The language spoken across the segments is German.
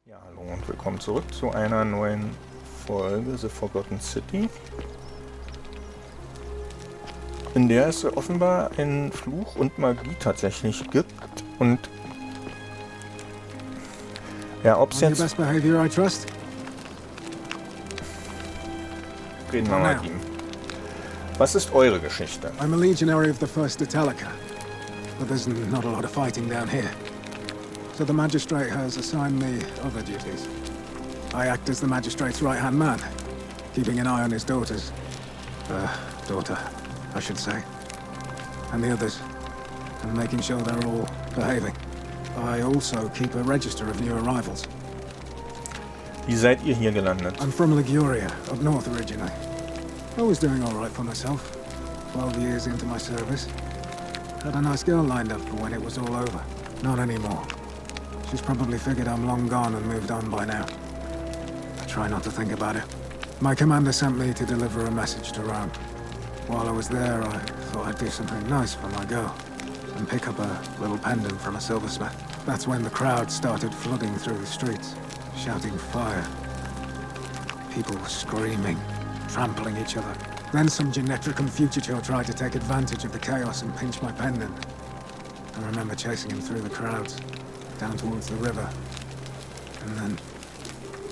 Ja, hallo und willkommen zurück zu einer neuen Folge The Forgotten City, in der es offenbar einen Fluch und Magie tatsächlich gibt. Und ja, ob es jetzt... Best behavior, I trust. Reden wir mal mit ihm. Was ist eure Geschichte? I'm a legionary of the 1st Italica, but there's not a lot of fighting down here. So the magistrate has assigned me other duties. I act as the magistrate's right-hand man, keeping an eye on his daughter, I should say, and the others, and making sure they're all behaving. I also keep a register of new arrivals. Wie seid ihr hier gelandet? I'm from Liguria, up north originally. I was doing all right for myself. 12 years into my service. Had a nice girl lined up for when it was all over. Not anymore. She's probably figured I'm long gone and moved on by now. I try not to think about it. My commander sent me to deliver a message to Rome. While I was there, I thought I'd do something nice for my girl and pick up a little pendant from a silversmith. That's when the crowd started flooding through the streets, shouting fire. People were screaming, trampling each other. Then some genetricum fugitive tried to take advantage of the chaos and pinch my pendant. I remember chasing him through the crowds, down towards the river. And then,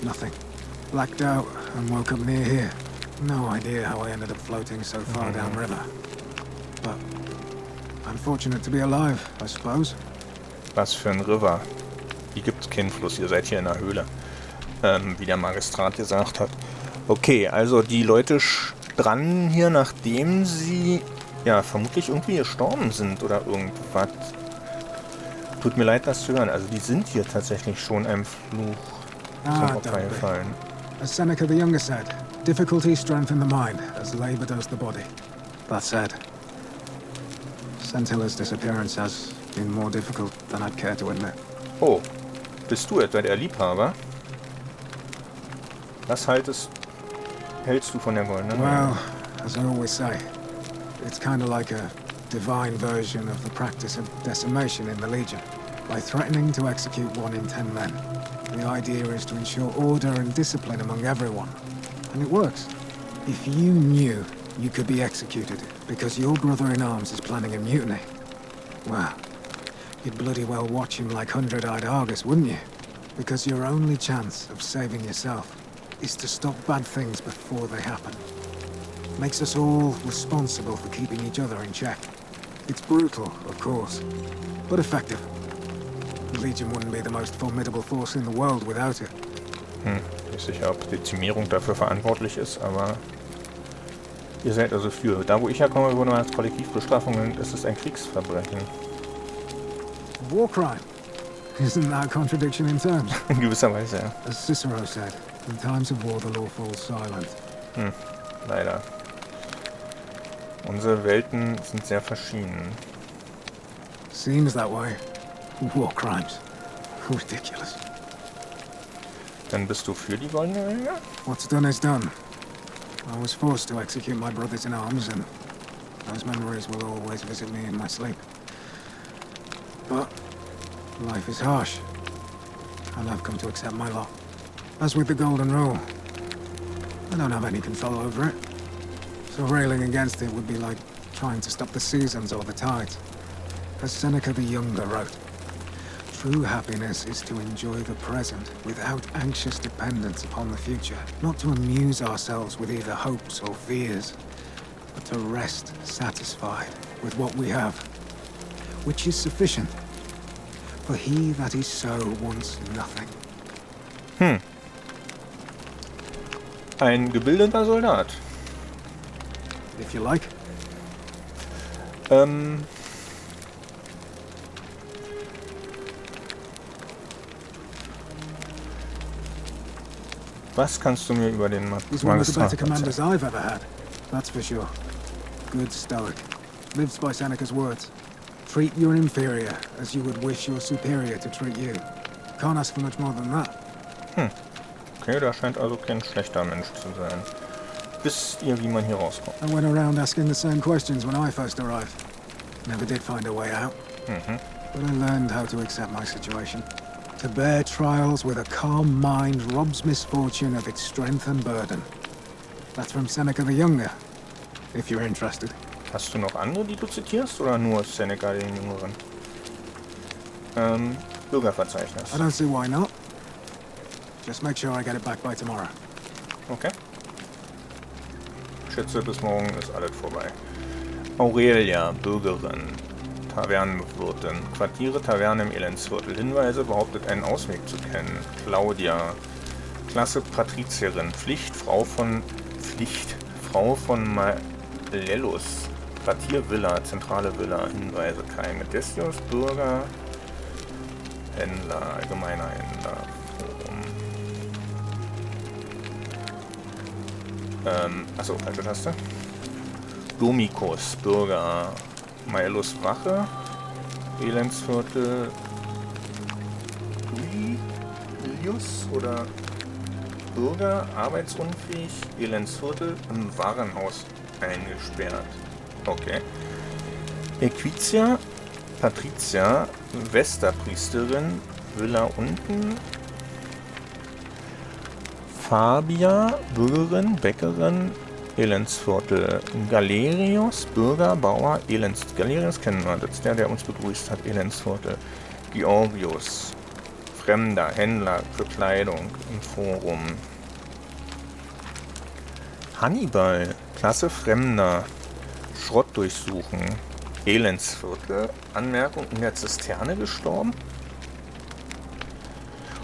nothing. Blacked out and woke up near here. No idea how I ended up floating so far downriver. But I'm fortunate to be alive, I suppose. Was für ein River? Hier gibt's keinen Fluss, ihr seid hier in der Höhle. Wie der Magistrat gesagt hat. Okay, also die Leute stranden hier, nachdem sie ja vermutlich irgendwie gestorben sind oder irgendwas. Tut mir leid, das zu hören. Also die sind hier tatsächlich schon einem Fluch zum Opfer gefallen. As Seneca the Younger said, difficulty strengthens the mind, as labor does the body. That said, Sentilla's disappearance has been more difficult than I'd care to admit. Oh, bist du etwa der Liebhaber? Was hältst du von der Goldenen Regel? Well, as I always say, it's kind of like a divine version of the practice of decimation in the Legion. By threatening to execute 1 in 10 men, the idea is to ensure order and discipline among everyone. And it works. If you knew you could be executed because your brother-in-arms is planning a mutiny, well, you'd bloody well watch him like 100-eyed Argus, wouldn't you? Because your only chance of saving yourself is to stop bad things before they happen. Makes us all responsible for keeping each other in check. It's brutal, of course, but effective. The Legion wouldn't be the most formidable force in the world without it. Nicht sicher, ob Dezimierung dafür verantwortlich ist, aber ihr seid also für. Da, wo ich herkomme, wurde man als Kollektivbestrafung und es ist ein Kriegsverbrechen. War crime. Isn't that a contradiction in terms? In gewisser Weise, ja. As Cicero said, in times of war the law falls silent. Leider. Unsere Welten sind sehr verschieden. Seems that way. War crimes. Ridiculous. Dann bist du für die Goldene Regel? What's done is done. I was forced to execute my brothers in arms, and those memories will always visit me in my sleep. But life is harsh, and I've come to accept my lot. As with the Golden Rule, I don't have any control over it. So railing against it would be like trying to stop the seasons or the tides. As Seneca the Younger wrote, true happiness is to enjoy the present without anxious dependence upon the future, not to amuse ourselves with either hopes or fears, but to rest satisfied with what we have, which is sufficient. For he that is so wants nothing. Ein gebildeter Soldat. If you like. Was kannst du mir über den He's one of the Magistrat better commanders erzählen? I've ever had, that's for sure. Good stoic. Lives by Seneca's words. Treat your inferior as you would wish your superior to treat you. Can't ask for much more than that. Okay, da scheint also kein schlechter Mensch zu sein. Wisst ihr, wie man hier rauskommt? I went around asking the same questions when I first arrived. Never did find a way out. But I learned how to accept my situation. To bear trials with a calm mind robs misfortune of its strength and burden. That's from Seneca the Younger, if you're interested. Hast du noch andere, die du zitierst, oder nur Seneca den Jüngeren? Bürgerverzeichnis. I don't see why not. Just make sure I get it back by tomorrow. Okay. Ich schätze, bis morgen ist alles vorbei. Aurelia, Bürgerin, Tavernenwirtin, Quartiere, Taverne im Elendsviertel. Hinweise, behauptet einen Ausweg zu kennen. Claudia, Klasse Patrizierin, Frau von Malellus, Quartier Villa, zentrale Villa, Hinweise keine. Decius, Bürger, Händler, allgemeiner Händler, Forum. Achso, falsche Taste. Domicus, Bürger, Malellus Wache, Elendsviertel, Julius oder Bürger, arbeitsunfähig, Elendsviertel, im Warenhaus eingesperrt. Okay. Equitia, Patricia, Westerpriesterin, Villa unten. Fabia, Bürgerin, Bäckerin, Elendsviertel. Galerius, Bürger, Bauer, Galerius kennen wir, das ist der uns begrüßt hat, Elendsviertel. Georgius, Fremder, Händler für Kleidung im Forum. Hannibal, Klasse Fremder, Schrott durchsuchen. Elendsviertel, Anmerkung, in der Zisterne gestorben.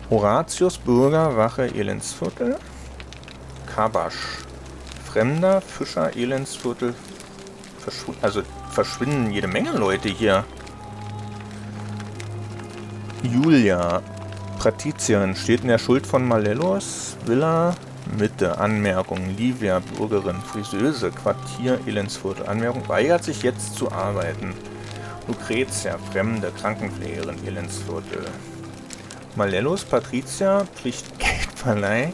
Horatius, Bürger, Wache, Elendsviertel. Kabasch, Fremder, Fischer, Elendsviertel. Verschwinden jede Menge Leute hier. Julia, Patrizierin, steht in der Schuld von Malellus. Villa, Mitte, Anmerkung. Livia, Bürgerin, Friseuse, Quartier, Elendsviertel. Anmerkung, weigert sich jetzt zu arbeiten. Lucretia, Fremde, Krankenpflegerin, Elendsviertel. Malellus, Patricia, Pflichtgeldverleih.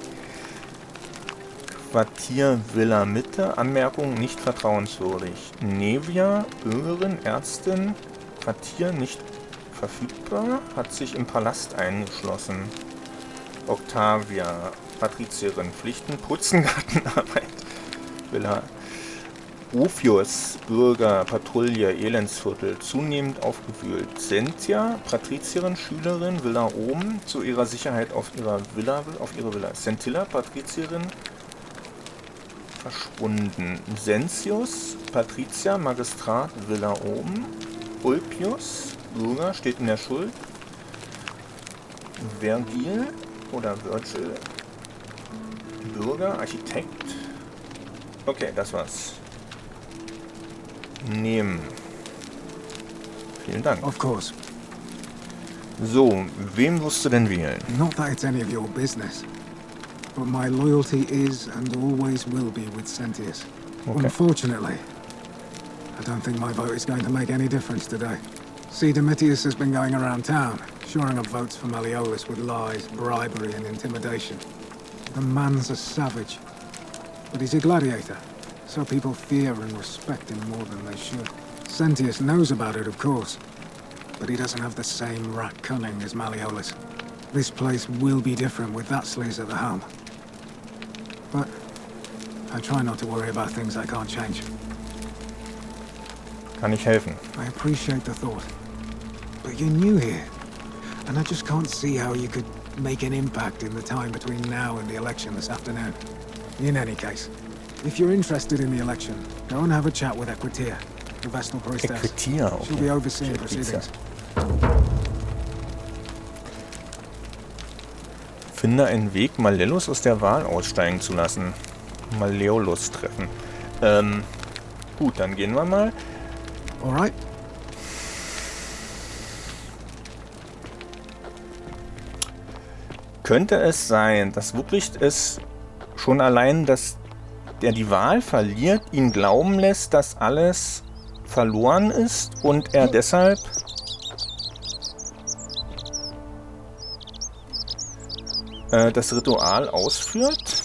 Quartier, Villa, Mitte. Anmerkung, nicht vertrauenswürdig. Nevia, Bürgerin, Ärztin. Quartier, nicht verfügbar, hat sich im Palast eingeschlossen. Octavia, Patrizierin, Pflichten, Putzen, Gartenarbeit. Villa. Ophius, Bürger, Patrouille, Elendsviertel, zunehmend aufgewühlt. Sentia, Patrizierin, Schülerin, Villa oben, zu ihrer Sicherheit auf ihre Villa. Sentilla, Patrizierin, verschwunden. Sentius, Patricia, Magistrat, Villa oben. Ulpius, Bürger, steht in der Schuld. Vergil oder Virgil, Bürger, Architekt. Okay, das war's. Nehmen. Vielen Dank. Of course. So, wem wirst du denn wählen? Not that it's any of your business, but my loyalty is and always will be with Sentius. Okay. Unfortunately, I don't think my vote is going to make any difference today. See, Domitius has been going around town, shoring up votes for Malleolus with lies, bribery, and intimidation. The man's a savage, but he's a gladiator, so people fear and respect him more than they should. Sentius knows about it, of course, but he doesn't have the same rat cunning as Malleolus. This place will be different with that sleaze at the helm. But I try not to worry about things I can't change. Kann ich helfen? I appreciate the thought, but you're new here, and I just can't see how you could make an impact in the time between now and the election this afternoon. In any case, if you're interested in the election, go and have a chat with Equitia, the Vestal Priestess. Equitia, okay. She'll be overseeing proceedings. Finde einen Weg, Malleolus aus der Wahl aussteigen zu lassen. Malleolus treffen. Gut, dann gehen wir mal. Alright. Könnte es sein, dass wirklich es schon allein, dass der die Wahl verliert, ihn glauben lässt, dass alles verloren ist und er deshalb das Ritual ausführt?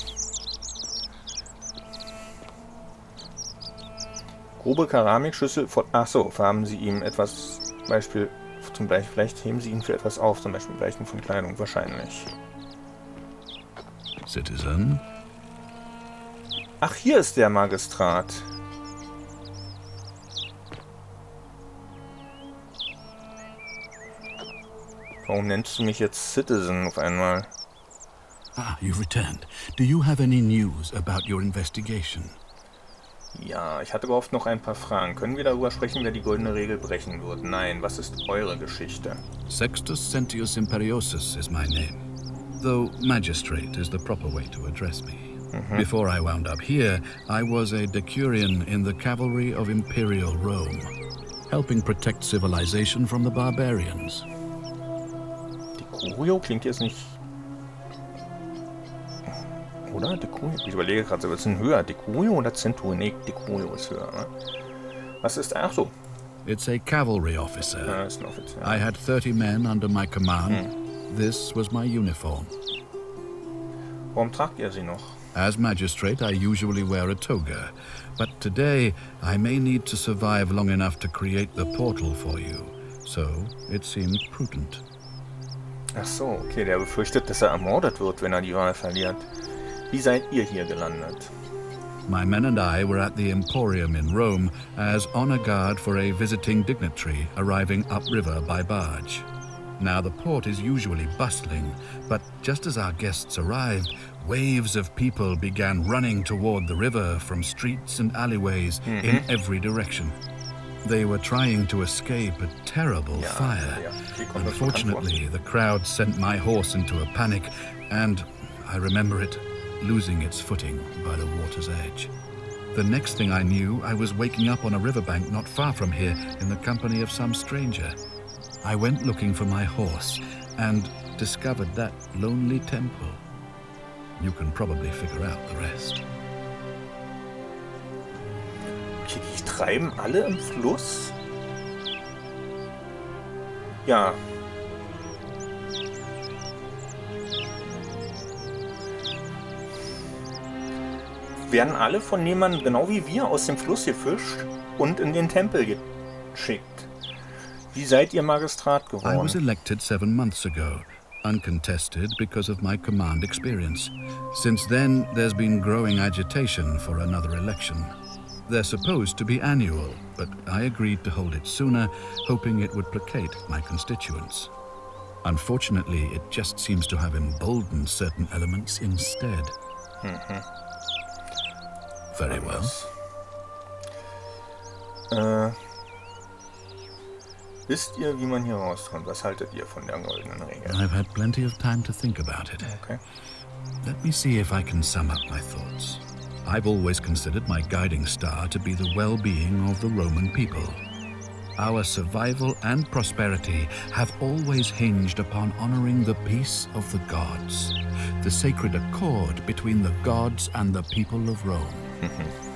Grobe Keramikschüssel von... Achso, haben sie ihm etwas, Beispiel Waffen gleich. Vielleicht heben sie ihn für etwas auf, zum Beispiel Gleichen von Kleidung, wahrscheinlich. Citizen. Ach, hier ist der Magistrat. Warum nennst du mich jetzt Citizen auf einmal? Ah, you've returned. Do you have any news about your investigation? Ja, ich hatte gehofft noch ein paar Fragen. Können wir darüber sprechen, wer die Goldene Regel brechen wird? Nein, was ist eure Geschichte? Sextus Sentius Imperiosus is my name, though magistrate is the proper way to address me. Before I wound up here, I was a decurion in the cavalry of Imperial Rome, helping protect civilization from the barbarians. Decurio klingt jetzt nicht... Oder? Decurio? Ich überlege gerade, was ist denn höher? Decurio oder Centurio? Nee, Decurio ist höher, ne? Was ist... Ach so. It's a cavalry officer. Ja, ist ein Offizier. I had 30 men under my command. This was my uniform. Warum tragt ihr sie noch? As magistrate, I usually wear a toga, but today I may need to survive long enough to create the portal for you, so it seemed prudent. Ach so, okay, der befürchtet, dass er ermordet wird, wenn er die Wahl verliert. Wie seid ihr hier gelandet? My men and I were at the Emporium in Rome as honor guard for a visiting dignitary arriving upriver by barge. Now the port is usually bustling, but just as our guests arrived, waves of people began running toward the river from streets and alleyways in every direction. They were trying to escape a terrible fire. Unfortunately, the crowd sent my horse into a panic, and I remember it losing its footing by the water's edge. The next thing I knew, I was waking up on a riverbank not far from here in the company of some stranger. I went looking for my horse and discovered that lonely temple. You can probably figure out the rest. Okay, die treiben alle im Fluss? Ja. Werden alle von jemandem, genau wie wir, aus dem Fluss gefischt und in den Tempel geschickt. Wie seid ihr Magistrat geworden? I was elected 7 months ago, uncontested because of my command experience. Since then, there's been growing agitation for another election. They're supposed to be annual, but I agreed to hold it sooner, hoping it would placate my constituents. Unfortunately, it just seems to have emboldened certain elements instead. Very well. Wisst ihr, wie man hier rauskommt? Was haltet ihr von der Goldenen Regel? I've had plenty of time to think about it. Okay. Let me see if I can sum up my thoughts. I've always considered my guiding star to be the well-being of the Roman people. Our survival and prosperity have always hinged upon honoring the peace of the gods, the sacred accord between the gods and the people of Rome.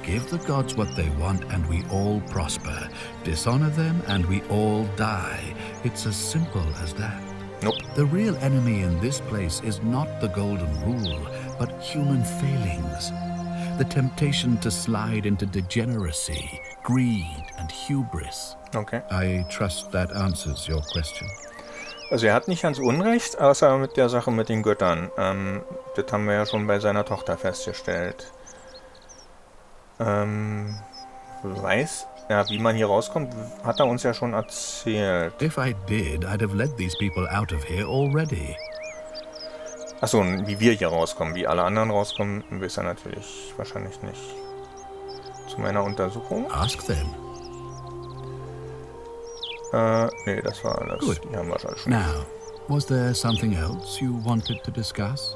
Give the gods what they want and we all prosper. Dishonor them and we all die. It's as simple as that. Nope. The real enemy in this place is not the golden rule, but human failings. The temptation to slide into degeneracy, greed and hubris. Okay. I trust that answers your question. Also er hat nicht ganz Unrecht, außer mit der Sache mit den Göttern. Das haben wir ja schon bei seiner Tochter festgestellt. Weiß, ja, wie man hier rauskommt, hat er uns ja schon erzählt. If I did, I'd have led these people out of here already. Achso, wie wir hier rauskommen, wie alle anderen rauskommen, weiß er natürlich wahrscheinlich nicht. Zu meiner Untersuchung? Ask them. Nee, das war alles. Good. Die haben wir schon. Now, was there something else you wanted to discuss?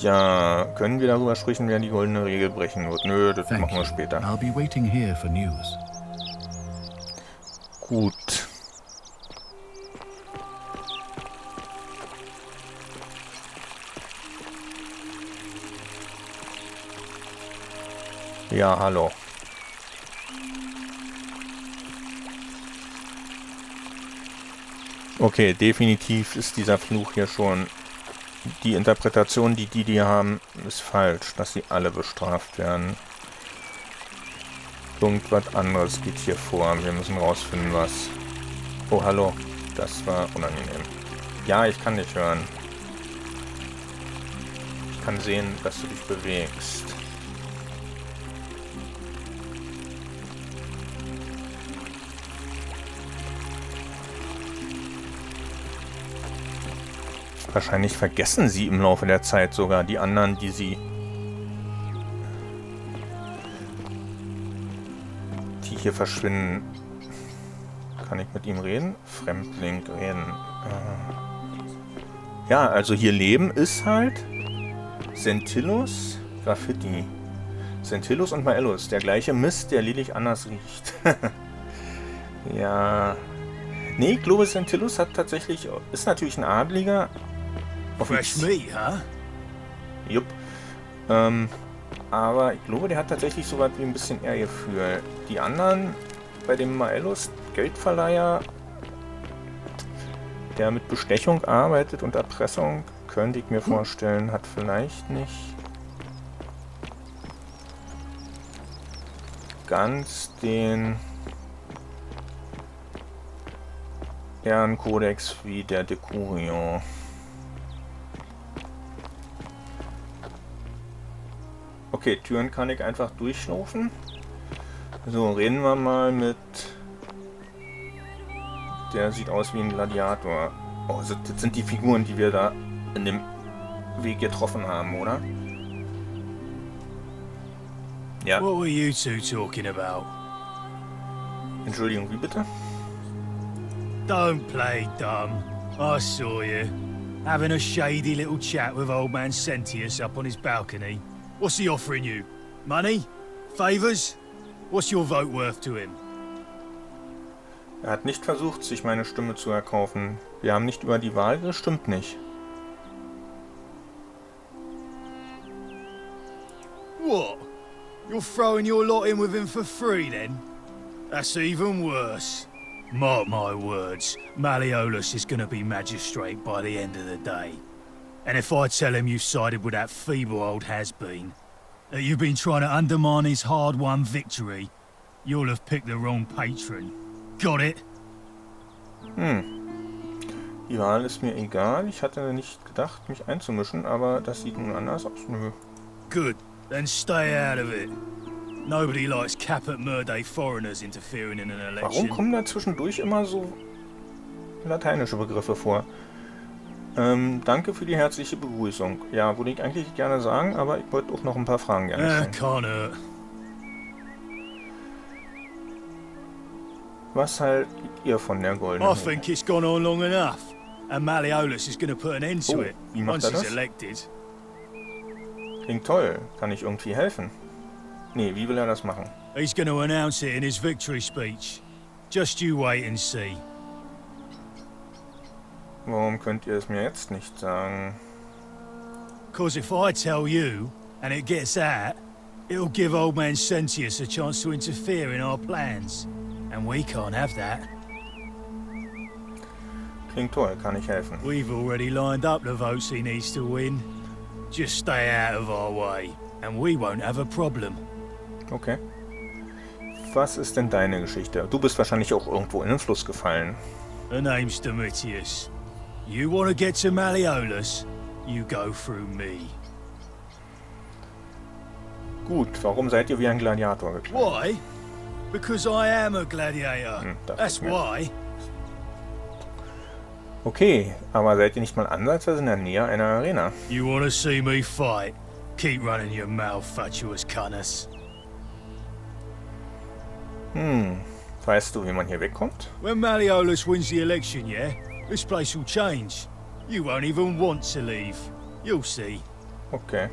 Ja, können wir darüber sprechen, wer die Goldene Regel brechen wird? Nö, das Thank machen wir you. später. I'll be waiting here for news. Gut. Ja, hallo. Okay, definitiv ist dieser Fluch hier schon... Die Interpretation, die haben, ist falsch, dass sie alle bestraft werden. Irgendwas anderes geht hier vor. Wir müssen rausfinden, was. Oh, hallo. Das war unangenehm. Ja, ich kann dich hören. Ich kann sehen, dass du dich bewegst. Wahrscheinlich vergessen sie im Laufe der Zeit sogar die anderen, die hier verschwinden. Kann ich mit ihm reden? Fremdling reden. Ja, also hier leben ist halt Centillus, Graffiti. Centillus und Maellus. Der gleiche Mist, der lediglich anders riecht. Ja. Nee, ich glaube, Centillus hat tatsächlich... Ist natürlich ein Adliger. Fresh meat, huh? Jupp. Aber ich glaube, der hat tatsächlich so was wie ein bisschen Ehrgefühl. Die anderen, bei dem Maellus, Geldverleiher, der mit Bestechung arbeitet und Erpressung, könnte ich mir vorstellen, hat vielleicht nicht ganz den Ehrenkodex wie der Decurio. Okay, Türen kann ich einfach durchschnaufen. So, reden wir mal mit... Der sieht aus wie ein Gladiator. Oh, das sind die Figuren, die wir da in dem Weg getroffen haben, oder? Ja. What were you two talking about? Entschuldigung, wie bitte? Don't play dumb. I saw you. Having a shady little chat with old man Sentius up on his balcony. What's he offering you? Money? Favors? What's your vote worth to him? Er hat nicht versucht, sich meine Stimme zu erkaufen. Wir haben nicht über die Wahl gestimmt, nicht. What? You're throwing your lot in with him for free, then? That's even worse. Mark my words, Malleolus is gonna be magistrate by the end of the day. And if I tell him you've sided with that feeble old has-been, that you've been trying to undermine his hard-won victory, you'll have picked the wrong patron. Got it? Die Wahl ist mir egal. Ich hatte nicht gedacht, mich einzumischen, aber das sieht nun anders aus. Nö. Good. Then stay out of it. Nobody likes Caput Murday foreigners interfering in an election. Warum kommen da zwischendurch immer so lateinische Begriffe vor? Danke für die herzliche Begrüßung. Ja, würde ich eigentlich gerne sagen, aber ich wollte auch noch ein paar Fragen gerne stellen. Can't hurt. Was haltet ihr von der Goldenen I Regel? think it's gone on long enough. And Malleolus is going to put an end to it wie macht once er he's das? elected. Klingt toll. Kann ich irgendwie helfen? Nee, wie will er das machen? He's going to announce it in his victory speech. Just you wait and see. Warum könnt ihr es mir jetzt nicht sagen? 'Cause if I tell you, and it gets out, it'll give old man Sentius a chance to interfere in our plans. And we can't have that. Klingt toll, kann ich helfen. We've already lined up the votes he needs to win. Just stay out of our way, and we won't have a problem. Okay. Was ist denn deine Geschichte? Du bist wahrscheinlich auch irgendwo in den Fluss gefallen. The name's Domitius. You want to get to Malleolus? You go through me. Gut, warum seid ihr wie ein Gladiator gekleidet? Why? Because I am a gladiator. dachte That's ich mir. why. Okay, aber seid ihr nicht mal ansatzweise in der Nähe einer Arena? You want to see me fight? Keep running your mouth, fatuous cunners. Weißt du, wie man hier wegkommt? When Malleolus wins the election, yeah? This place will change. You won't even want to leave. You'll see. Okay.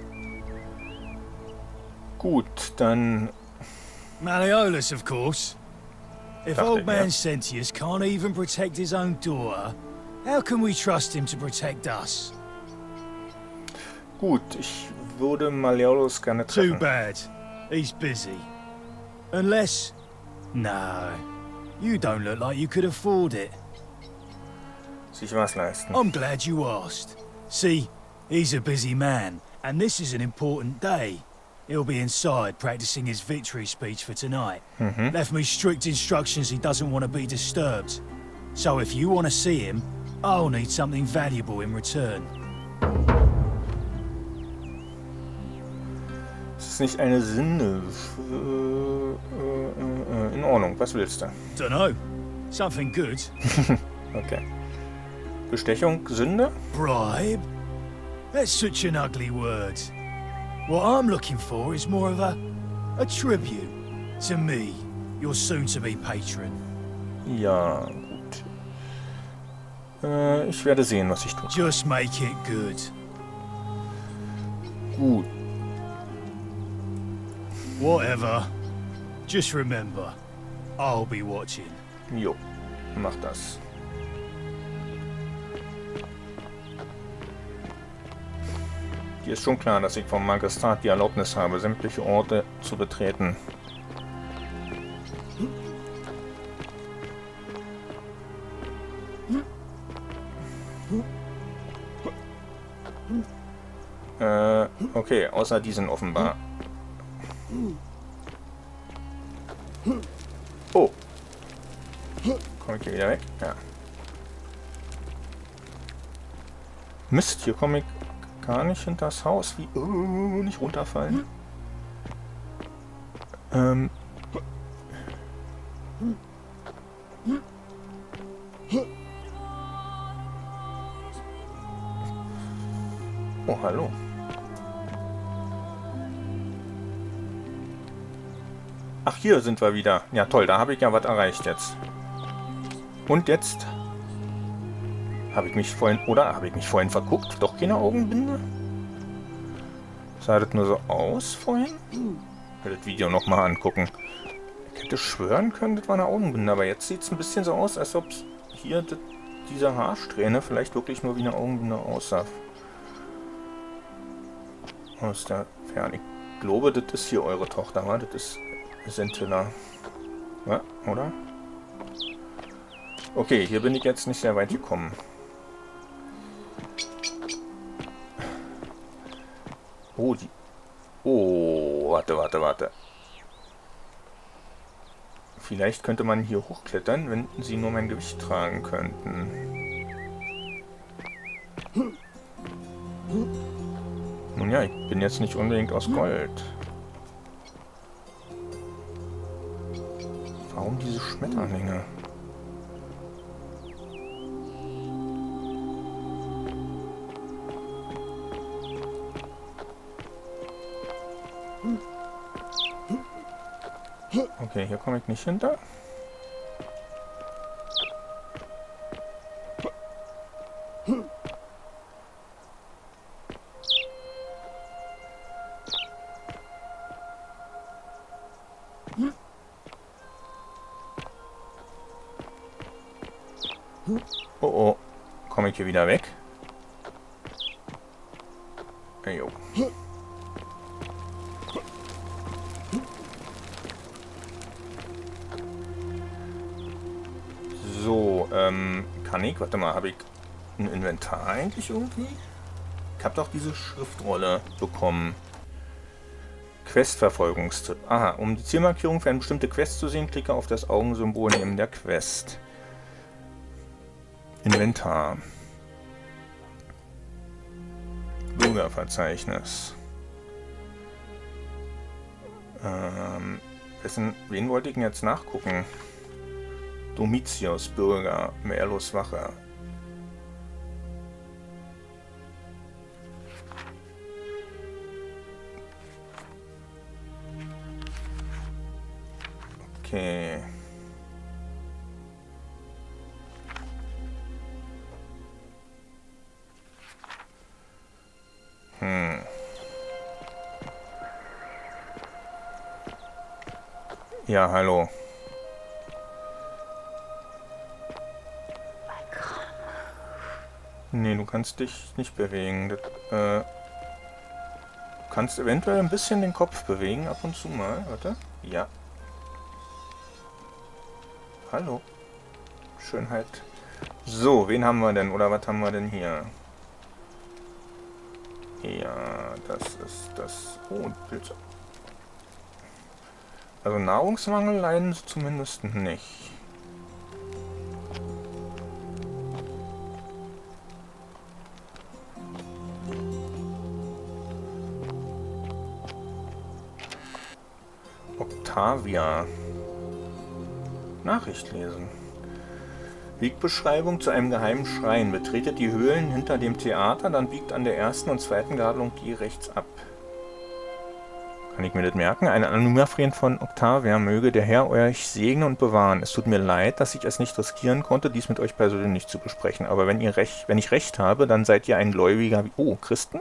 Gut, dann... Malleolus, of course. If Dachte old ich, man ja. Sentius can't even protect his own daughter, how can we trust him to protect us? Gut, ich würde Malleolus gerne Too treffen. bad. He's busy. Unless... No. You don't look like you could afford it. Sich was leisten. I'm glad you asked. See, he's a busy man, and this is an important day. He'll be inside practicing his victory speech for tonight. Left me strict instructions he doesn't want to be disturbed. So if you want to see him, I'll need something valuable in return. Es ist nicht eine Sünde. In Ordnung, was willst du? Dunno. Something good. Okay. Bestechung, Sünde? Bribe? That's such an ugly word. What I'm looking for is more of a tribute to me, your soon-to-be patron. Ja, gut. Ich werde sehen, was ich tue. Just make it good. Gut. Whatever. Just remember, I'll be watching. Jo, mach das. Dir ist schon klar, dass ich vom Magistrat die Erlaubnis habe, sämtliche Orte zu betreten. Okay, außer diesen offenbar. Oh. Komme ich hier wieder weg? Ja. Mist, hier komme ich gar nicht hinter das Haus. Wie? Nicht runterfallen. Oh, hallo. Ach, hier sind wir wieder. Ja, toll, da habe ich ja was erreicht jetzt. Und jetzt? Habe ich mich vorhin verguckt? Doch keine Augenbinde? Sah das nur so aus vorhin? Ich will das Video nochmal angucken. Ich hätte schwören können, das war eine Augenbinde, aber jetzt sieht es ein bisschen so aus, als ob hier diese Haarsträhne vielleicht wirklich nur wie eine Augenbinde aussah. Aus der Ferne. Ich glaube, das ist hier eure Tochter, wa? Das ist Sentilla. Ja, oder? Okay, hier bin ich jetzt nicht sehr weit gekommen. Oh, die... Oh, warte. Vielleicht könnte man hier hochklettern, wenn sie nur mein Gewicht tragen könnten. Nun ja, ich bin jetzt nicht unbedingt aus Gold. Warum diese Schmetterlinge? Okay, hier komme ich nicht hinter. Oh oh, komme ich hier wieder weg? Jo. So, kann ich? Warte mal, habe ich ein Inventar eigentlich irgendwie? Ich habe doch diese Schriftrolle bekommen. Questverfolgungstipp. Aha, um die Zielmarkierung für eine bestimmte Quest zu sehen, klicke auf das Augensymbol neben der Quest. Inventar. Bürgerverzeichnis. Wen wollte ich denn jetzt nachgucken? Domitius, Bürger, Merlos Wache. Okay. Ja, hallo. Nee, du kannst dich nicht bewegen. Das, du kannst eventuell ein bisschen den Kopf bewegen, ab und zu mal. Warte. Ja. Hallo. Schönheit. So, wen haben wir denn? Oder was haben wir denn hier? Ja, das ist das... Oh, Pilze. Also Nahrungsmangel leiden sie zumindest nicht. Octavia. Nachricht lesen. Wegbeschreibung zu einem geheimen Schrein. Betretet die Höhlen hinter dem Theater, dann biegt an der ersten und zweiten Gabelung je rechts ab. Kann ich mir das merken? Ein anonymer Freund von Octavia, möge der Herr euch segnen und bewahren. Es tut mir leid, dass ich es nicht riskieren konnte, dies mit euch persönlich zu besprechen. Aber wenn ich recht habe, dann seid ihr ein Gläubiger wie... Oh, Christen?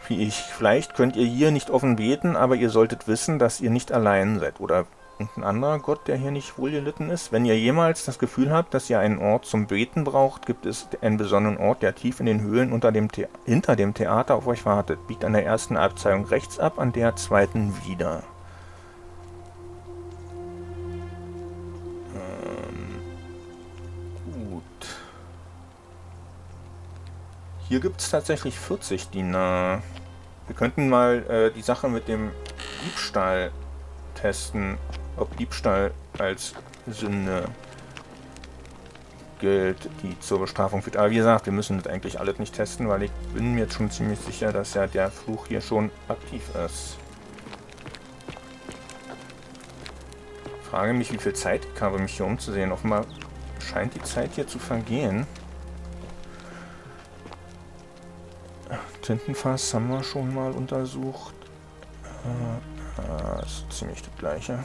Wie ich. Vielleicht könnt ihr hier nicht offen beten, aber ihr solltet wissen, dass ihr nicht allein seid. Oder ein anderer Gott, der hier nicht wohlgelitten ist. Wenn ihr jemals das Gefühl habt, dass ihr einen Ort zum Beten braucht, gibt es einen besonderen Ort, der tief in den Höhlen hinter dem Theater auf euch wartet. Biegt an der ersten Abzweigung rechts ab, an der zweiten wieder. Gut. Hier gibt es tatsächlich 40 Dinar. Wir könnten mal die Sache mit dem Diebstahl testen, ob Diebstahl als Sünde gilt, die zur Bestrafung führt. Aber wie gesagt, wir müssen das eigentlich alles nicht testen, weil ich bin mir jetzt schon ziemlich sicher, dass ja der Fluch hier schon aktiv ist. Ich frage mich, wie viel Zeit ich habe, mich hier umzusehen. Offenbar scheint die Zeit hier zu vergehen. Tintenfass haben wir schon mal untersucht. Das ist ziemlich das gleiche.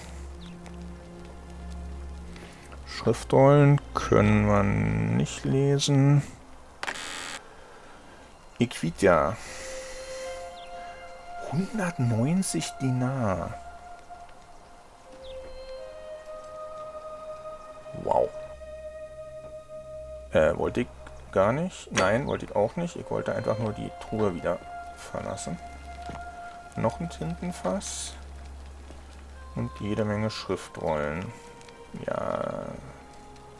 Schriftrollen können wir nicht lesen. Equidia. 190 Dinar. Wow. Wollte ich gar nicht. Nein, wollte ich auch nicht. Ich wollte einfach nur die Truhe wieder verlassen. Noch ein Tintenfass. Und jede Menge Schriftrollen. Ja.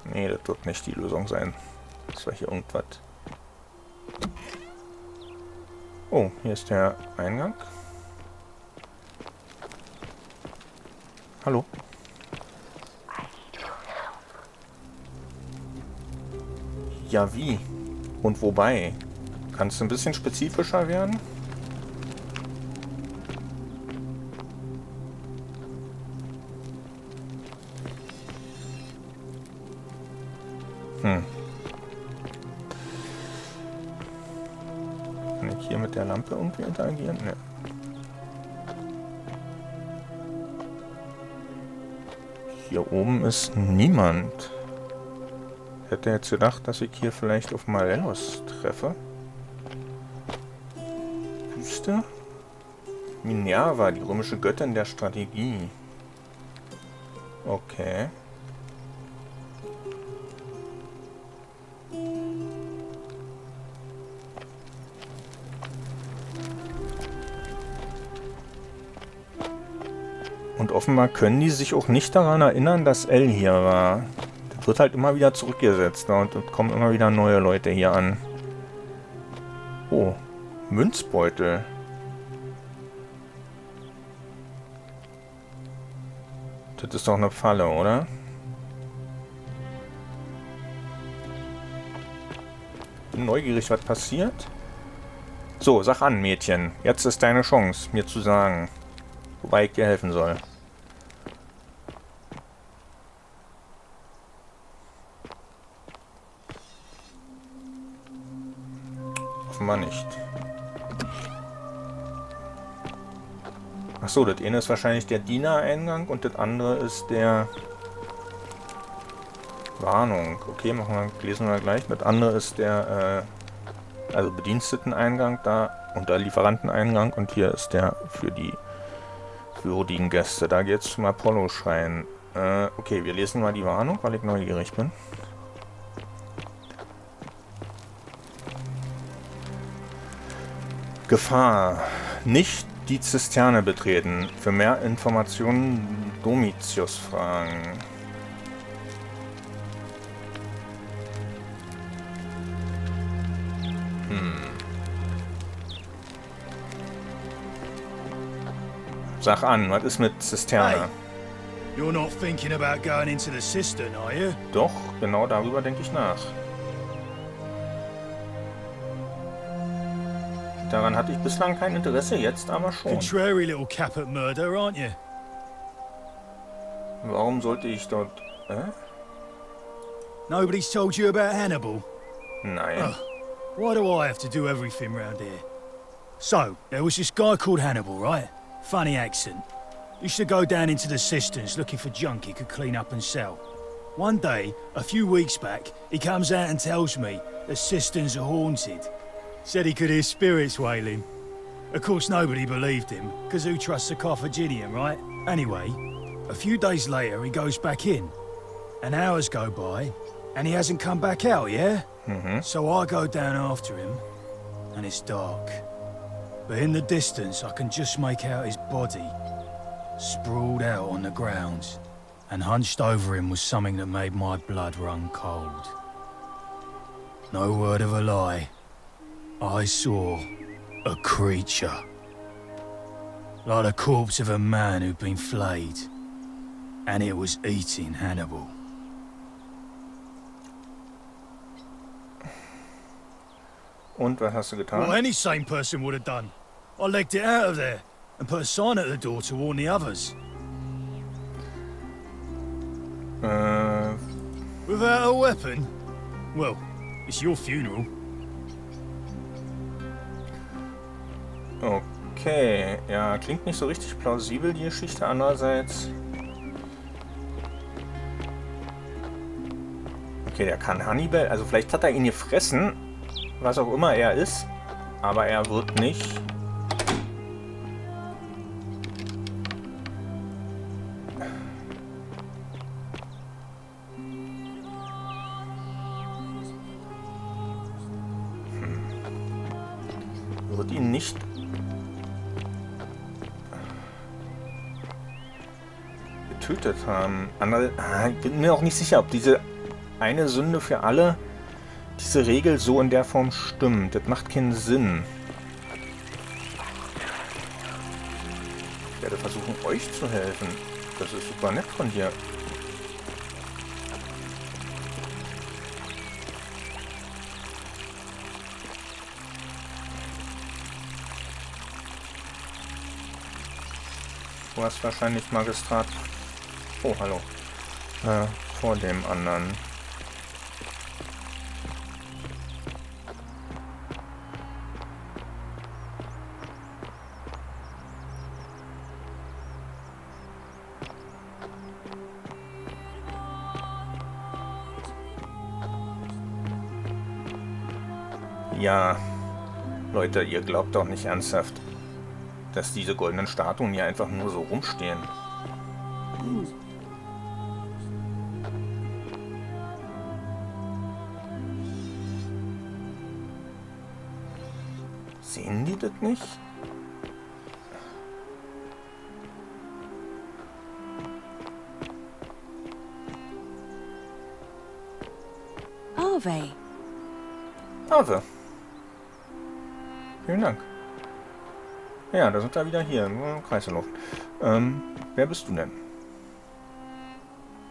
Nee, das wird nicht die Lösung sein. Das war hier irgendwas. Oh, hier ist der Eingang. Hallo. Ja, wie? Und wobei? Kannst du ein bisschen spezifischer werden? Kann ich hier mit der Lampe irgendwie interagieren? Ne. Hier oben ist niemand. Hätte jetzt gedacht, dass ich hier vielleicht auf Malellos treffe. Wüste? Minerva, die römische Göttin der Strategie. Okay. Und offenbar können die sich auch nicht daran erinnern, dass L hier war. Das wird halt immer wieder zurückgesetzt, ne? Und es kommen immer wieder neue Leute hier an. Oh, Münzbeutel. Das ist doch eine Falle, oder? Bin neugierig, was passiert. So, sag an, Mädchen. Jetzt ist deine Chance, mir zu sagen, wobei ich dir helfen soll. Offenbar nicht. Achso, das eine ist wahrscheinlich der Dienereingang und das andere ist der Warnung. Okay, lesen wir gleich. Das andere ist der also Bediensteteneingang da und der Lieferanteneingang und hier ist der für die würdigen Gäste. Da geht's zum Apollo-Schrein. Okay, wir lesen mal die Warnung, weil ich neugierig bin. Gefahr. Nicht die Zisterne betreten. Für mehr Informationen Domitius fragen. Sag an, was ist mit Zisterne? Hey, you're not thinking about going into the cistern, are you? Doch, genau darüber denke ich nach. Daran hatte ich bislang kein Interesse, jetzt aber schon. Contrary little cap at murder, aren't you? Warum sollte ich dort... Nobody's told you about Hannibal? Nein. Why do I have to do everything round here? So, there was this guy called Hannibal, right? Funny accent. Used to go down into the cisterns looking for junk he could clean up and sell. One day, a few weeks back, he comes out and tells me the cisterns are haunted. Said he could hear spirits wailing. Of course, nobody believed him, because who trusts a Carthaginian, right? Anyway, a few days later, he goes back in. And hours go by, and he hasn't come back out, yeah? So I go down after him, and it's dark. But in the distance, I can just make out his body, sprawled out on the ground. And hunched over him was something that made my blood run cold. No word of a lie. I saw a creature. Like the corpse of a man who'd been flayed. And it was eating Hannibal. Und was hast du getan? What any sane person would have done. I legged it out of there and put a sign at the door to warn the others. Without a weapon? Well, it's your funeral. Okay, ja, klingt nicht so richtig plausibel, die Geschichte. Andererseits... Okay, der kann Hannibal... Also vielleicht hat er ihn gefressen, was auch immer er ist. Aber er wird nicht... Wird ihn nicht... getötet haben. Ich bin mir auch nicht sicher, ob diese eine Sünde für alle, diese Regel so in der Form stimmt. Das macht keinen Sinn. Ich werde versuchen, euch zu helfen. Das ist super nett von dir. Du hast wahrscheinlich Magistrat... Oh, hallo. Vor dem anderen. Ja, Leute, ihr glaubt doch nicht ernsthaft, dass diese goldenen Statuen hier einfach nur so rumstehen. Sehen die das nicht? Ave. Ave. Vielen Dank. Ja, da sind wir wieder hier im Kreis der Luft. Wer bist du denn?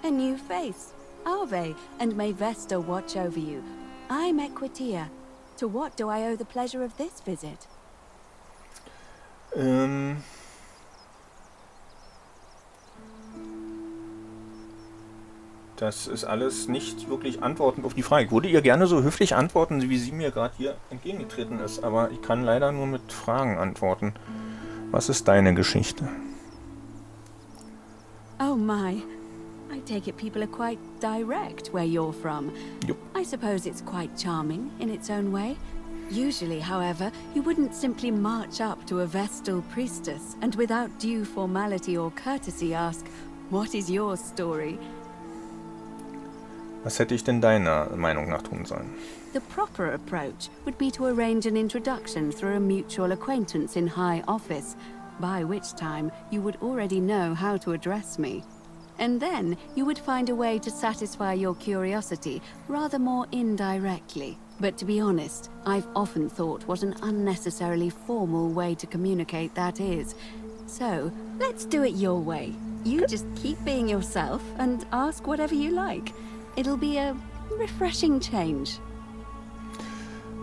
A new face. Ave, and may Vesta watch over you. I'm Equitia. To what do I owe the pleasure of this visit? Das ist alles nicht wirklich antwortend auf die Frage. Ich würde ihr gerne so höflich antworten, wie sie mir gerade hier entgegengetreten ist, aber ich kann leider nur mit Fragen antworten. Was ist deine Geschichte? Oh my. I take it people are quite direct where you're from. Yep. I suppose it's quite charming in its own way. Usually, however, you wouldn't simply march up to a Vestal priestess and without due formality or courtesy ask, "What is your story?" Was hätte ich denn deiner Meinung nach tun sollen? The proper approach would be to arrange an introduction through a mutual acquaintance in high office, by which time you would already know how to address me. And then you would find a way to satisfy your curiosity rather more indirectly. But to be honest, I've often thought what an unnecessarily formal way to communicate that is. So, let's do it your way. You just keep being yourself and ask whatever you like. It'll be a refreshing change.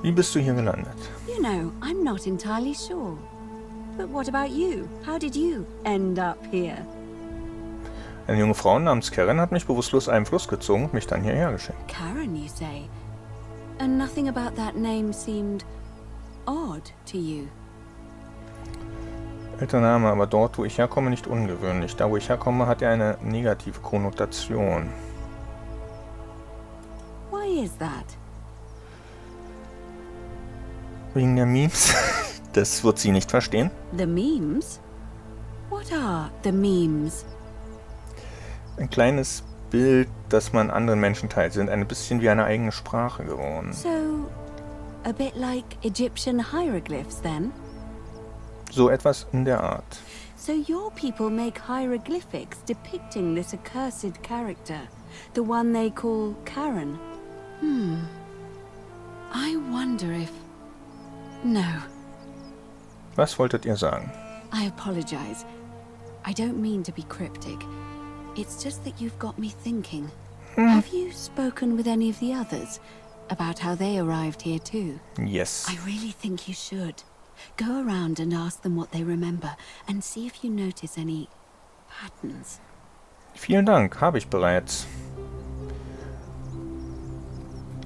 Wie bist du hier gelandet? You know, I'm not entirely sure. But what about you? How did you end up here? Eine junge Frau namens Karen hat mich bewusstlos einem Fluss gezogen und mich dann hierher geschickt. Karen, you say? And nothing about that name seemed odd to you? Alter Name, aber dort, wo ich herkomme, nicht ungewöhnlich. Da, wo ich herkomme, hat er eine negative Konnotation. Why is that? Wegen der Memes? Das wird sie nicht verstehen. The memes? What are the memes? Ein kleines Bild, das man anderen Menschen teilt, sind ein bisschen wie eine eigene Sprache geworden. So, a bit like Egyptian hieroglyphs then? So etwas in der Art. So your people make hieroglyphics depicting this accursed character, the one they call Karen. I wonder if... No. Was wolltet ihr sagen? I apologize. I don't mean to be cryptic. It's just that you've got me thinking. Have you spoken with any of the others about how they arrived here too? Yes. I really think you should. Go around and ask them what they remember and see if you notice any patterns. Vielen Dank, habe ich bereits.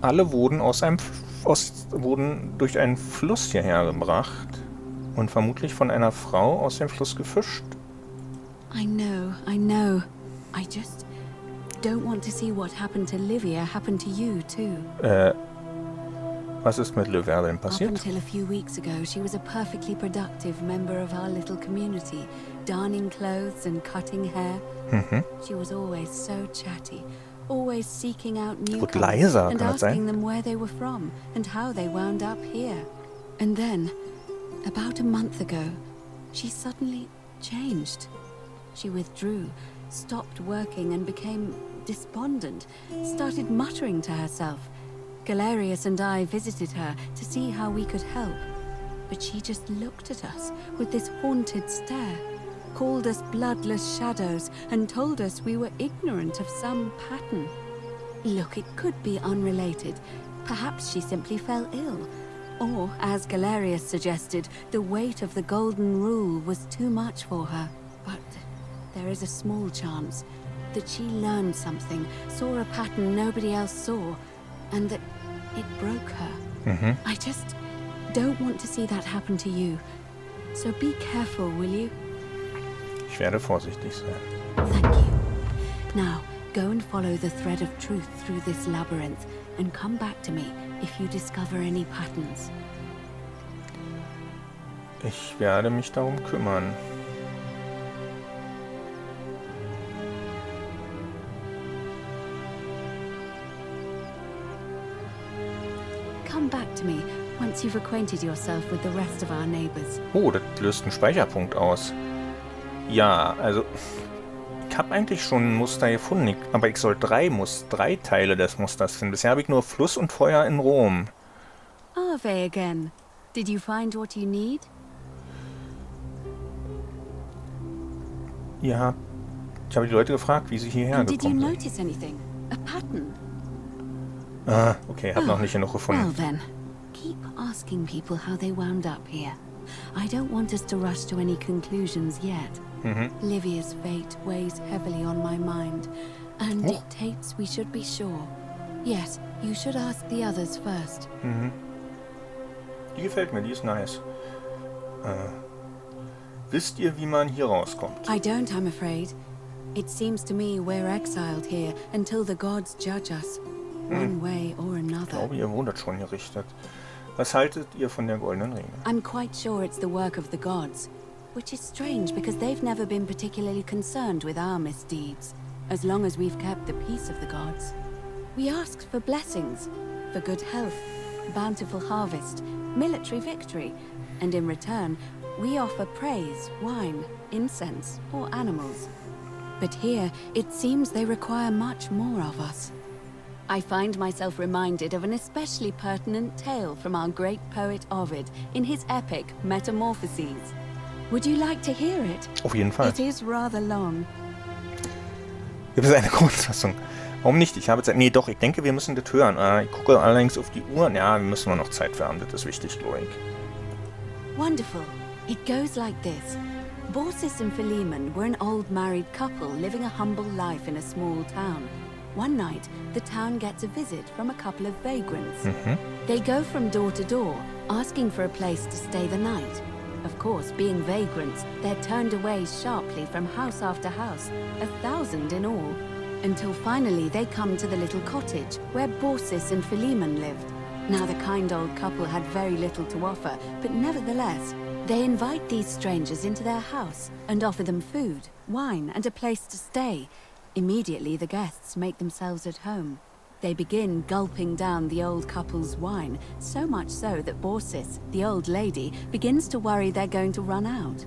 Alle wurden wurden durch einen Fluss hierher gebracht und vermutlich von einer Frau aus dem Fluss gefischt. I know. I just don't want to see what happened to Livia happen to you too. Was ist mit Livia denn Up passiert? until a few weeks ago, she was a perfectly productive member of our little community, darning clothes and cutting hair. She was always so chatty, always seeking out newcomers leiser, and kann das sein? asking them where they were from and how they wound up here. And then, about a month ago, she suddenly changed. She withdrew, stopped working and became despondent, started muttering to herself. Galerius and I visited her to see how we could help, but she just looked at us with this haunted stare, called us bloodless shadows, and told us we were ignorant of some pattern. Look, it could be unrelated. Perhaps she simply fell ill. Or, as Galerius suggested, the weight of the Golden Rule was too much for her. But there is a small chance that she learned something, saw a pattern nobody else saw, and that it broke her. I just don't want to see that happen to you. So be careful, will you? Ich werde vorsichtig sein. Thank you. Now, go and follow the thread of truth through this labyrinth and come back to me if you discover any patterns. Ich werde mich darum kümmern. Come back to me once you've acquainted yourself with the rest of our neighbors. Oh, das löst einen Speicherpunkt aus. Ja, also ich habe eigentlich schon ein Muster gefunden, aber ich soll drei Teile des Musters finden. Bisher habe ich nur Fluss und Feuer in Rom. Ave again. Did you find what you need? Ja, ich habe die Leute gefragt, wie sie hierher And did you gekommen sind. notice anything? A pattern? Ah, okay, habe noch nicht genug Well gefunden. then, keep asking people how they wound up here. I don't want us to rush to any conclusions yet. Livia's fate weighs heavily on my mind and dictates we should be sure. Yes, you should ask the others first. Die gefällt mir, die ist nice. Wisst ihr, wie man hier rauskommt? I don't, I'm afraid. It seems to me we're exiled here until the gods judge us, one way or Ich another. glaube, ihr wurdet schon gerichtet. Was haltet ihr von der Goldenen Regel? I'm quite sure it's the work of the gods, which is strange because they've never been particularly concerned with our misdeeds, as long as we've kept the peace of the gods. We asked for blessings, for good health, bountiful harvest, military victory, and in return, we offer praise, wine, incense, or animals. But here, it seems they require much more of us. I find myself reminded of an especially pertinent tale from our great poet Ovid in his epic Metamorphoses. Would you like to hear it? Auf jeden Fall. It is rather long. Gibt es eine Kurzfassung? Warum nicht? Ich habe Zeit. Nee, doch, ich denke, wir müssen das hören. Ich gucke allerdings auf die Uhr. Ja, wir müssen noch Zeit für haben. Das ist wichtig, glaube ich. Wonderful. It goes like this. Borsis and Philemon were an old married couple living a humble life in a small town. One night, the town gets a visit from a couple of vagrants. They go from door to door, asking for a place to stay the night. Of course, being vagrants, they're turned away sharply from house after house, 1,000 in all, until finally they come to the little cottage where Borsis and Philemon lived. Now, the kind old couple had very little to offer, but nevertheless, they invite these strangers into their house and offer them food, wine, and a place to stay. Immediately, the guests make themselves at home. They begin gulping down the old couple's wine, so much so that Borsis, the old lady, begins to worry they're going to run out.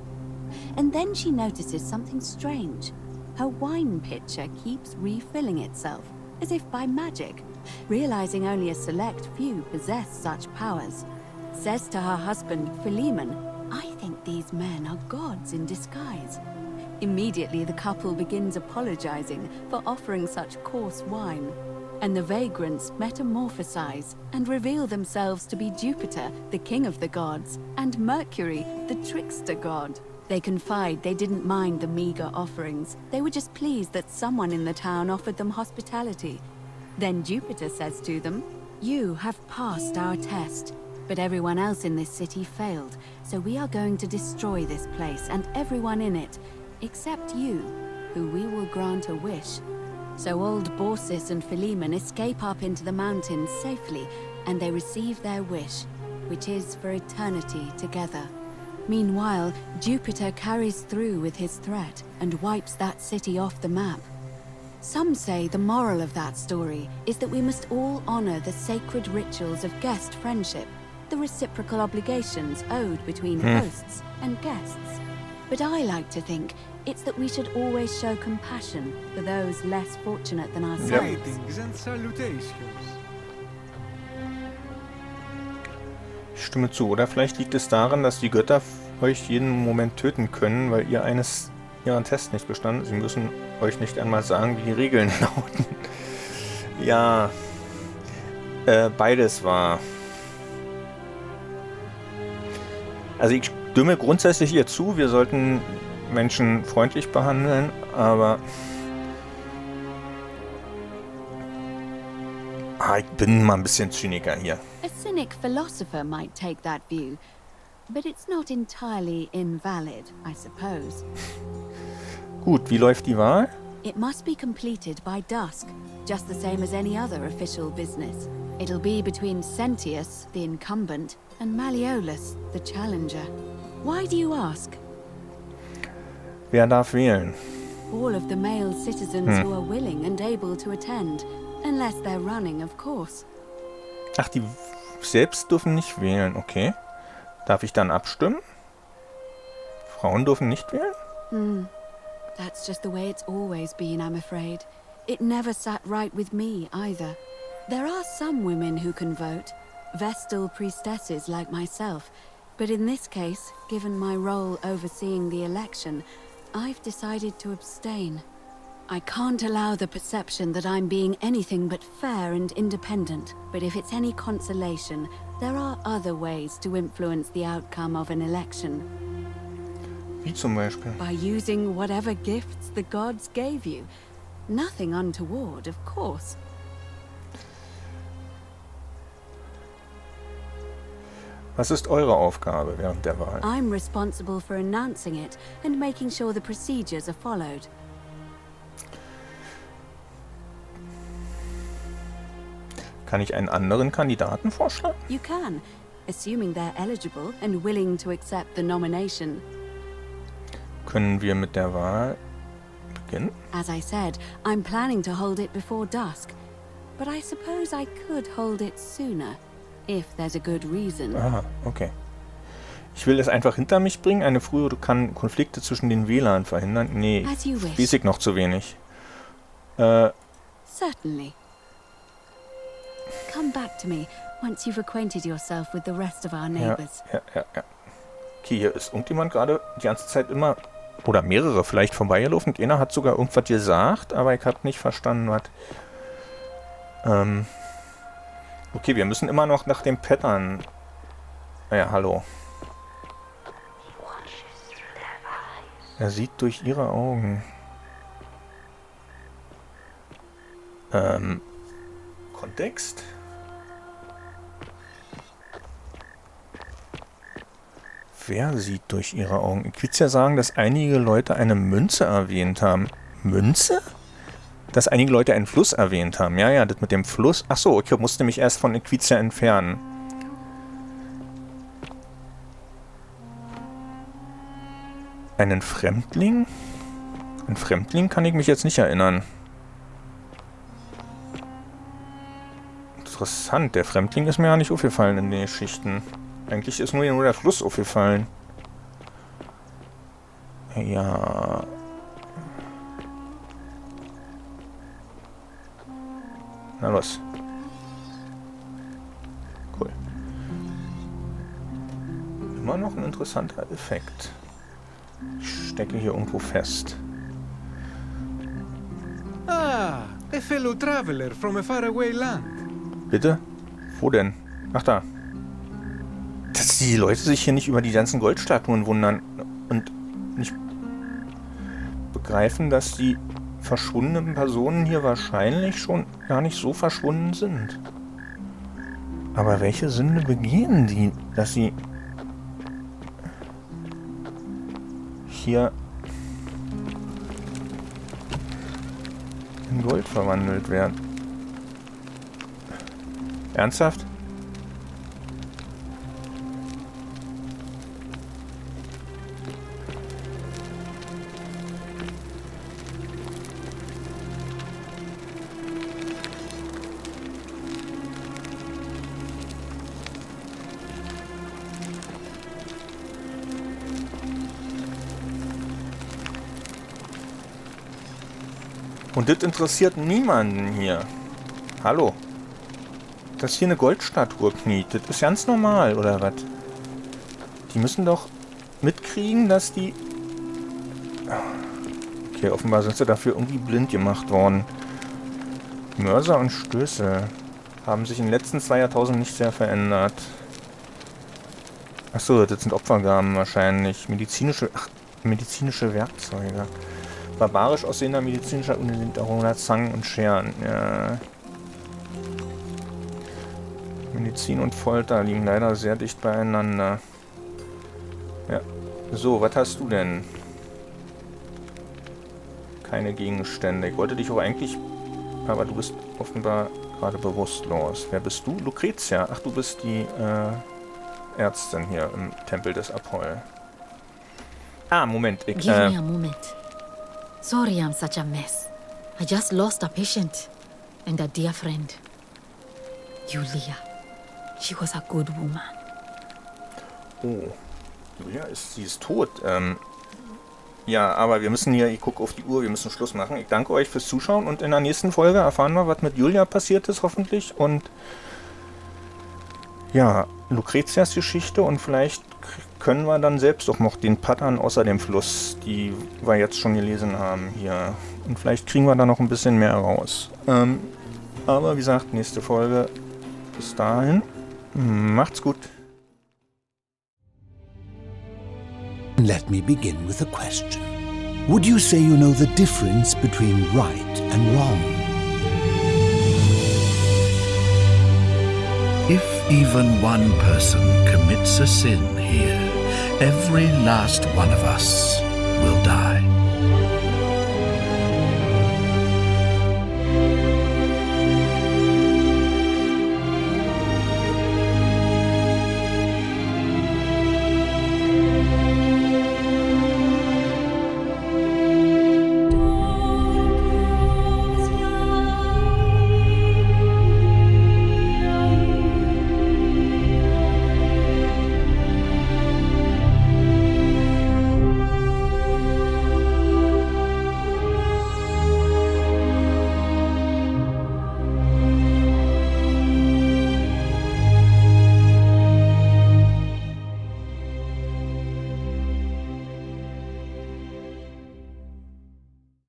And then she notices something strange. Her wine pitcher keeps refilling itself, as if by magic. Realizing only a select few possess such powers, says to her husband, Philemon, "I think these men are gods in disguise." Immediately, the couple begins apologizing for offering such coarse wine, and the vagrants metamorphosize and reveal themselves to be Jupiter, the king of the gods, and Mercury, the trickster god. They confide they didn't mind the meager offerings. They were just pleased that someone in the town offered them hospitality. Then Jupiter says to them, "You have passed our test, but everyone else in this city failed, so we are going to destroy this place and everyone in it, except you, who we will grant a wish." So old Borsis and Philemon escape up into the mountains safely, and they receive their wish, which is for eternity together. Meanwhile, Jupiter carries through with his threat and wipes that city off the map. Some say the moral of that story is that we must all honor the sacred rituals of guest friendship, the reciprocal obligations owed between hosts and guests. But I like to think it's that we should always show compassion for those less fortunate than ourselves. Greetings and salutations. Ich stimme zu. Oder vielleicht liegt es daran, dass die Götter euch jeden Moment töten können, weil ihr ihren Test nicht bestanden. Sie müssen euch nicht einmal sagen, wie die Regeln lauten. Ja, beides war. Also ich stimme grundsätzlich ihr zu, wir sollten Menschen freundlich behandeln, aber ich bin mal ein bisschen Zyniker hier. A cynic philosopher might take that view, but it's not entirely invalid, I suppose. Gut, wie läuft die Wahl? It must be completed by dusk, just the same as any other official business. It'll be between Sentius, the incumbent, and Malleolus, the challenger. Why do you ask? Wer darf wählen? All of the male citizens who are willing and able to attend, unless they're running, of course. Ach, die selbst dürfen nicht wählen, okay. Darf ich dann abstimmen? Frauen dürfen nicht wählen? That's just the way it's always been, I'm afraid. It never sat right with me, either. There are some women who can vote, Vestal priestesses like myself, but in this case, given my role overseeing the election, I've decided to abstain. I can't allow the perception that I'm being anything but fair and independent, but if it's any consolation, there are other ways to influence the outcome of an election. Wie zum Beispiel? By using whatever gifts the gods gave you. Nothing untoward, of course. Was ist eure Aufgabe während der Wahl? I'm responsible for announcing it and making sure the procedures are followed. Kann ich einen anderen Kandidaten vorschlagen? You can, assuming they're eligible and willing to accept the nomination. Können wir mit der Wahl beginnen? As I said, I'm planning to hold it before dusk, but I suppose I could hold it sooner, if there's a good reason. Aha, okay. Ich will es einfach hinter mich bringen. Eine frühere kann Konflikte zwischen den Wählern verhindern. Nee, As you wish. weiß ich noch zu wenig. Certainly. Come back to me once you've acquainted yourself with the rest of our neighbors. Ja. Okay, hier ist irgendjemand gerade die ganze Zeit immer, oder mehrere vielleicht vorbeigelaufen. Und einer hat sogar irgendwas gesagt, aber ich habe nicht verstanden, was. Okay, wir müssen immer noch nach dem Pattern. Ja, hallo. He watches through their eyes. Er sieht durch ihre Augen. Kontext? Wer sieht durch ihre Augen? Ich will ja sagen, dass einige Leute eine Münze erwähnt haben. Münze? Dass einige Leute einen Fluss erwähnt haben. Ja, das mit dem Fluss. Achso, ich musste mich erst von Equizia entfernen. Einen Fremdling? An Fremdling kann ich mich jetzt nicht erinnern. Interessant, der Fremdling ist mir ja nicht aufgefallen in den Geschichten. Eigentlich ist nur der Fluss aufgefallen. Ja. Na los. Cool. Immer noch ein interessanter Effekt. Ich stecke hier irgendwo fest. Ah, a fellow traveler from a faraway land. Bitte? Wo denn? Ach da. Dass die Leute sich hier nicht über die ganzen Goldstatuen wundern und nicht begreifen, dass die verschwundenen Personen hier wahrscheinlich schon gar nicht so verschwunden sind. Aber welche Sünde begehen die, dass sie hier in Gold verwandelt werden? Ernsthaft? Und das interessiert niemanden hier. Hallo? Dass hier eine Goldstatue kniet, das ist ganz normal, oder was? Die müssen doch mitkriegen, dass die... Okay, offenbar sind sie dafür irgendwie blind gemacht worden. Mörser und Stöße haben sich in den letzten 2 Jahrtausenden nicht sehr verändert. Achso, das sind Opfergaben wahrscheinlich. Medizinische Werkzeuge. Barbarisch aussehender medizinischer Unter Zangen und Scheren. Ja. Medizin und Folter liegen leider sehr dicht beieinander. Ja. So, was hast du denn? Keine Gegenstände. Ich wollte dich auch eigentlich... Aber du bist offenbar gerade bewusstlos. Wer bist du? Lucretia. Ach, du bist die Ärztin hier im Tempel des Apoll. Ah, Moment. Give me a moment. Sorry I'm such a mess. I just lost a patient. And a dear friend. Julia. She was a good woman. Oh. Julia sie ist tot. Ja, aber wir müssen hier, ich gucke auf die Uhr, wir müssen Schluss machen. Ich danke euch fürs Zuschauen und in der nächsten Folge erfahren wir, was mit Julia passiert ist, hoffentlich. Und ja, Lucretias Geschichte und vielleicht können wir dann selbst auch noch den Pattern außer dem Fluss, die wir jetzt schon gelesen haben, hier. Und vielleicht kriegen wir da noch ein bisschen mehr raus. Aber wie gesagt, nächste Folge. Bis dahin. Macht's gut. Let me begin with a question. Would you say you know the difference between right and wrong? If even one person commits a sin here, every last one of us will die.